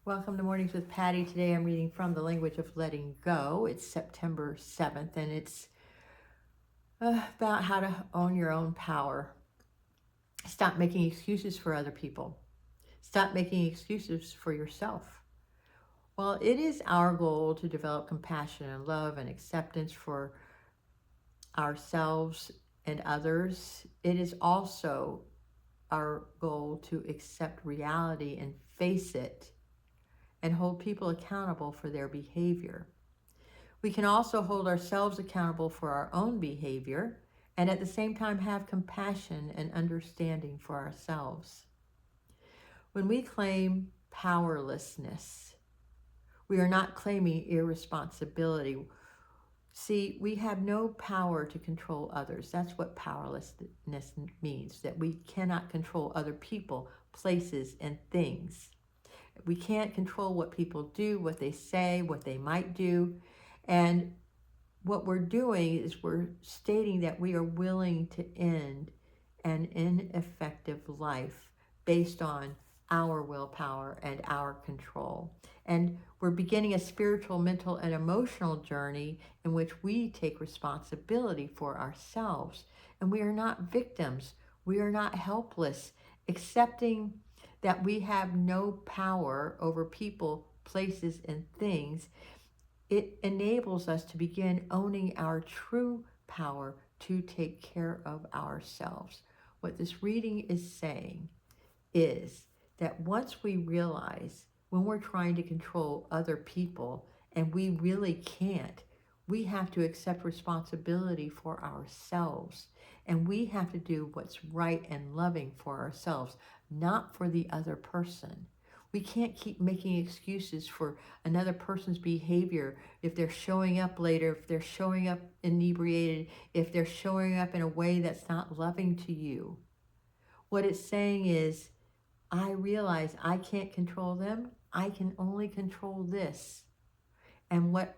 Welcome to Mornings with Patty. Today I'm reading from The Language of Letting Go. It's September 7th, and it's about how to own your own power. Stop making excuses for other people. Stop making excuses for yourself. While it is our goal to develop compassion and love and acceptance for ourselves and others, it is also our goal to accept reality and face it and hold people accountable for their behavior. We can also hold ourselves accountable for our own behavior and at the same time have compassion and understanding for ourselves. When we claim powerlessness, we are not claiming irresponsibility. See, we have no power to control others. That's what powerlessness means, that we cannot control other people, places, and things. We can't control what people do, what they say, what they might do. And what we're doing is we're stating that we are willing to end an ineffective life based on our willpower and our control. And we're beginning a spiritual, mental, and emotional journey in which we take responsibility for ourselves. And we are not victims. We are not helpless. Accepting that we have no power over people, places, and things, it enables us to begin owning our true power to take care of ourselves. What this reading is saying is that once we realize when we're trying to control other people and we really can't, we have to accept responsibility for ourselves. And we have to do what's right and loving for ourselves, not for the other person. We can't keep making excuses for another person's behavior if they're showing up later, if they're showing up inebriated, if they're showing up in a way that's not loving to you. What it's saying is, I realize I can't control them. I can only control this and what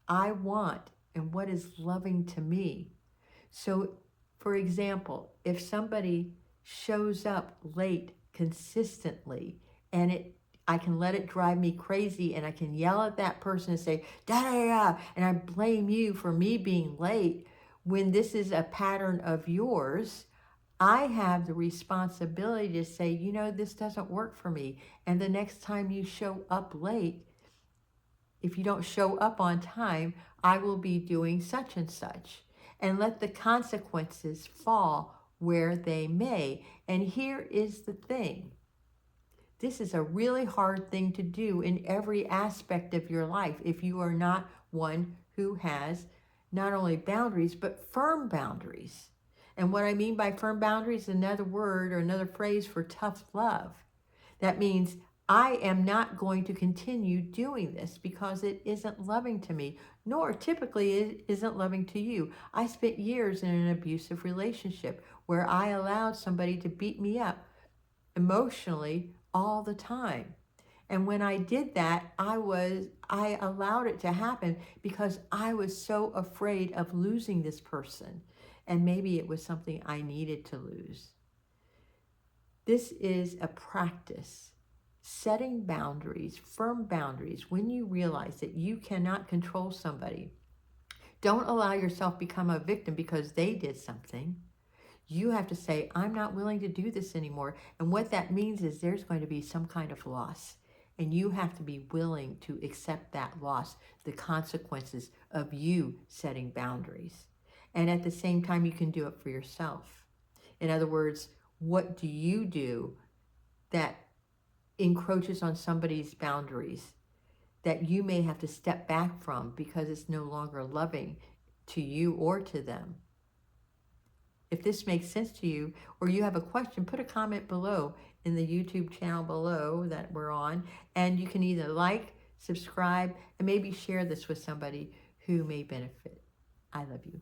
I want and what is loving to me. So, for example, if somebody shows up late consistently and I can let it drive me crazy and I can yell at that person and say, da da da, and I blame you for me being late when this is a pattern of yours, I have the responsibility to say, you know, this doesn't work for me. And the next time you show up late, if you don't show up on time, I will be doing such and such. And let the consequences fall where they may. And here is the thing. This is a really hard thing to do in every aspect of your life if you are not one who has not only boundaries, but firm boundaries. And what I mean by firm boundaries is another word or another phrase for tough love. That means I am not going to continue doing this because it isn't loving to me, nor typically it isn't loving to you. I spent years in an abusive relationship where I allowed somebody to beat me up emotionally all the time. And when I did that, I allowed it to happen because I was so afraid of losing this person. And maybe it was something I needed to lose. This is a practice. Setting boundaries, firm boundaries, when you realize that you cannot control somebody. Don't allow yourself become a victim because they did something. You have to say, I'm not willing to do this anymore. And what that means is there's going to be some kind of loss. And you have to be willing to accept that loss, the consequences of you setting boundaries. And at the same time, you can do it for yourself. In other words, what do you do that encroaches on somebody's boundaries that you may have to step back from because it's no longer loving to you or to them? If this makes sense to you or you have a question, put a comment below in the YouTube channel below that we're on, and you can either like, subscribe, and maybe share this with somebody who may benefit. I love you.